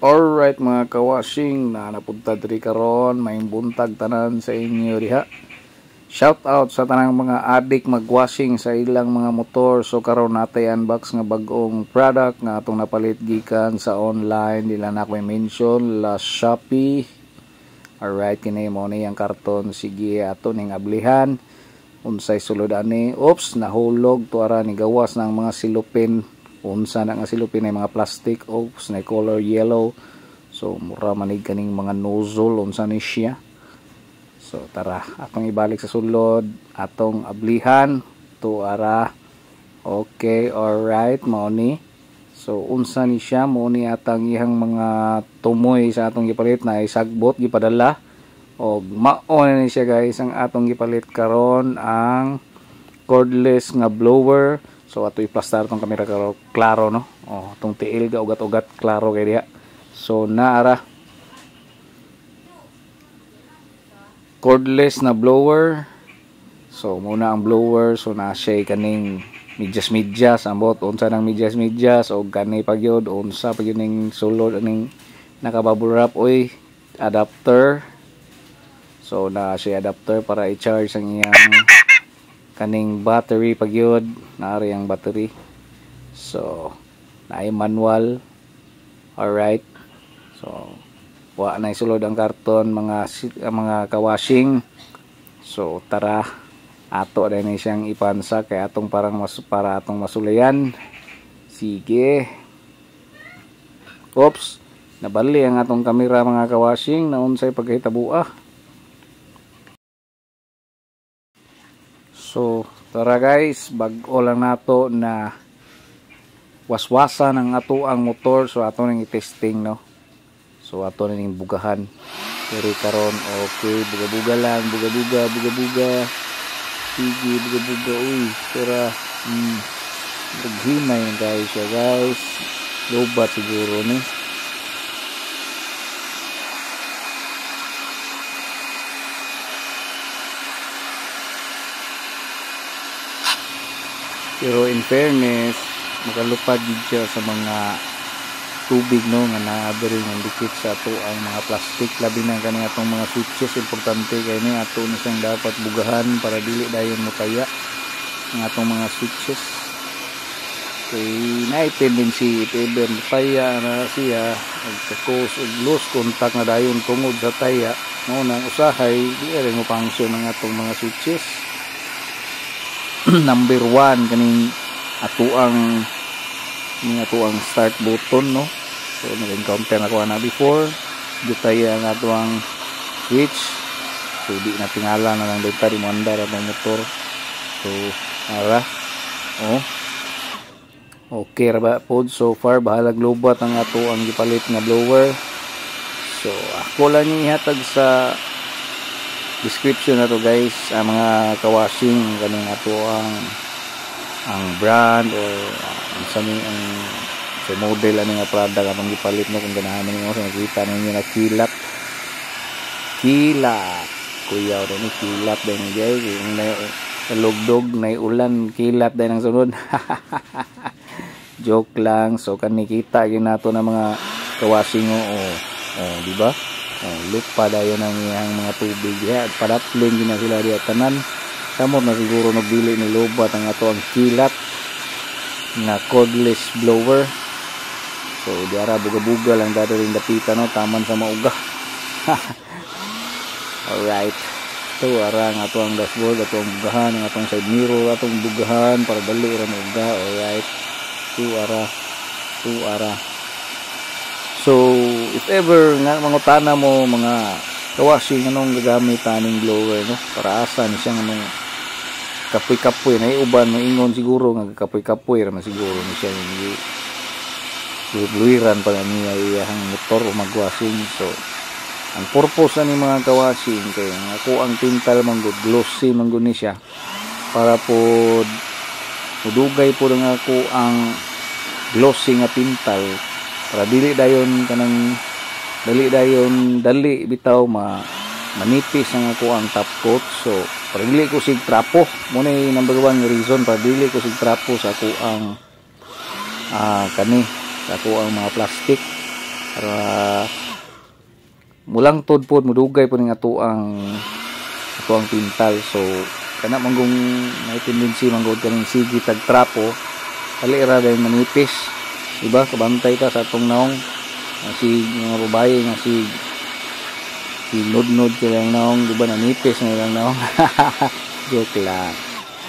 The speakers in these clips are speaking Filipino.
Alright mga kawashing, na napunta diri karon, may buntag tanan sa inyo diha. Shout out sa tanang mga adik magwashing sa ilang mga motor. So karon natay unbox nga bag-ong product nga atong napalit gikan sa online, dila na ko mention la Shopee. Alright, kini mo ni ang karton, sige ato ning ablihan. Unsay sulod ani? Oops, nahulog tuara ni gawas ng mga silupin. Unsa na nga silupin ay mga plastic, oops, na color yellow. So mura manig kaning mga nozzle, unsa ni siya. So tara, atong ibalik sa sulod atong ablihan tuara. Okay, alright, mao ni. So unsa ni siya, mao ni atang ihang mga tumoy sa atong gipalit na isagbot gipadala. Og mao ni siya guys, ang atong gipalit karon ang cordless nga blower. So ato i-plastar tong kamera klaro no. Oh, tong tiil ga ugat-ugat klaro kay diha. So naara cordless na blower. So muna ang blower, so na siya kaning medyas-medyas ambot unsa nang medyas-medyas og kani pagyod unsa pagyod ning sulod aning nakabubble wrap oy adapter. So na siya adapter para i-charge ang iyang kaning battery pagyod, naari ang battery. So naay manual. Alright, so wa na sulod ang karton mga kawashing. So tara, ato na ni siyang ipansa kay atong para atong masulayan. Sige. Oops, nabali ang atong kamera mga kawashing, naunsay pagkahitabo. So tara guys, bag-o lang nato na waswasan ang ato ang motor. So ato nang i-testing no. So ato na ning bugahan. Pero karon okay, buga-buga lang, buga-buga. Sige, buga-buga uy. Tara, naghimay guys siya guys. Lobat siguro ni. Pero in fairness, makalupad din siya sa mga tubig no nga naabri ng dikit sa ato ang mga plastic, labi na kani atong mga switches. Importante kay ni ato na siyang dapat bugahan para dili dayon motaya ang atong mga switches. Kay na tendency if ever motaya na siya magkakos og loose contact na dayon tungod sa taya, mo nang usahay di rin mo function ang atong mga switches. Number 1 kaning atuang start button no. So nag-encounter na ko na before gitay ang atuang switch. So di na tingala na lang dito di mandar ang motor. So ara okay ra ba pod so far, bahalag lobat ang atuang gipalit na blower. So ako lang ihatag sa description na to guys ang mga kawashing kaning ato ang brand or sa model ani nga product atong gipalit no. Kung ganahan niyo sa nakita ninyo na kilat kuya ro ni kilat din guys, yung lugdog na ulan kilat din ang sunod. Joke lang. So kanikita gyud nato na mga kawashing di ba? Lupa dayon ang iyang mga tubig ya, padatling gina sila diya tanan. Samot na siguro nagbili ni lobat ang ato ang kilat na cordless blower. So diara buga-buga lang dado rin dapitan no, taman sa mauga. Alright, ito ara ang ato ang dashboard, ato ang bugahan, ang atong side mirror, atong bugahan para dali ra mauga. Alright, ito ara. So if ever nga mangutana mo mga kawashing anong gagamit aning blower no, para asa ni siya anong kapoy-kapoy na iuban mo ingon siguro nga kapoy-kapoy ra man siguro ni siya yung bluiran pa niya iyang motor o magwashing. So ang purpose ani mga kawashing kay ako ang tintal man good glossy man gud ni siya para po mudugay po nga ako ang glossy nga tintal para dili dayon kanang dali bitaw manipis ang ako ang top coat. So para dili ko sig trapo, mo ni number 1 reason para dili ko sig trapo sa ako ang kani sa ako ang mga plastic. para mulang tod pod mudugay po ning atuang pintal. So kana manggong may tendency manggod kaning sige tag trapo ali ra dahil manipis, diba? Kabantay ta sa atong naong si mga babae nga si nod-nod silang naong, diba, nanipis na ilang naong. Joke lang.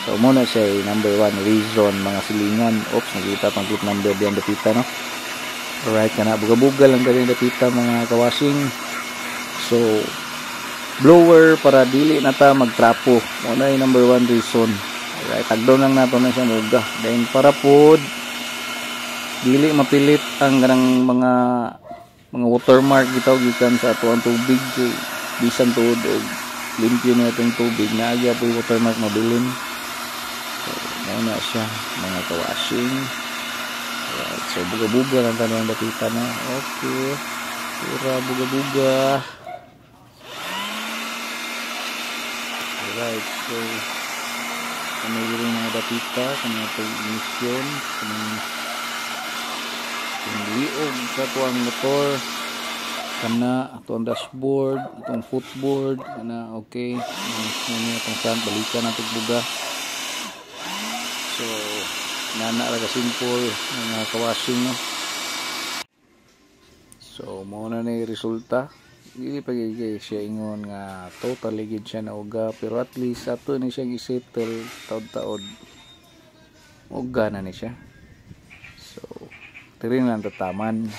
So muna siya number 1 reason mga silingan. Oops, nakita pang tip number diyan dapita, no? Alright, kana buga-buga lang kani dapita mga kawashing. So blower para dili na ta magtrapo. Muna yung number 1 reason. Alright, tagdaw lang nato na siya muga. Then para pod dili mapilit ang ganang mga watermark gitaw gikan sa atuang tubig. Bisan tuod og limpyo na itong tubig na agya po yung watermark mabilin. So muna siya mga kawashing. Alright, so buga-buga lang tayo ang dapita na. Okay, pura buga-buga. Alright, so kami rin mga dapita kami itong emission kung liog sa tuang motor kana itong dashboard, itong footboard kana. Okay, itong front balikan natin buga. So nana raga simple mga kawashing, no? So mao na ni resulta. Dili pa gid siya ingon nga totally gid siya nauga, pero at least ato ni siya gisettle taod-taod uga na ni siya. So diri na tataman.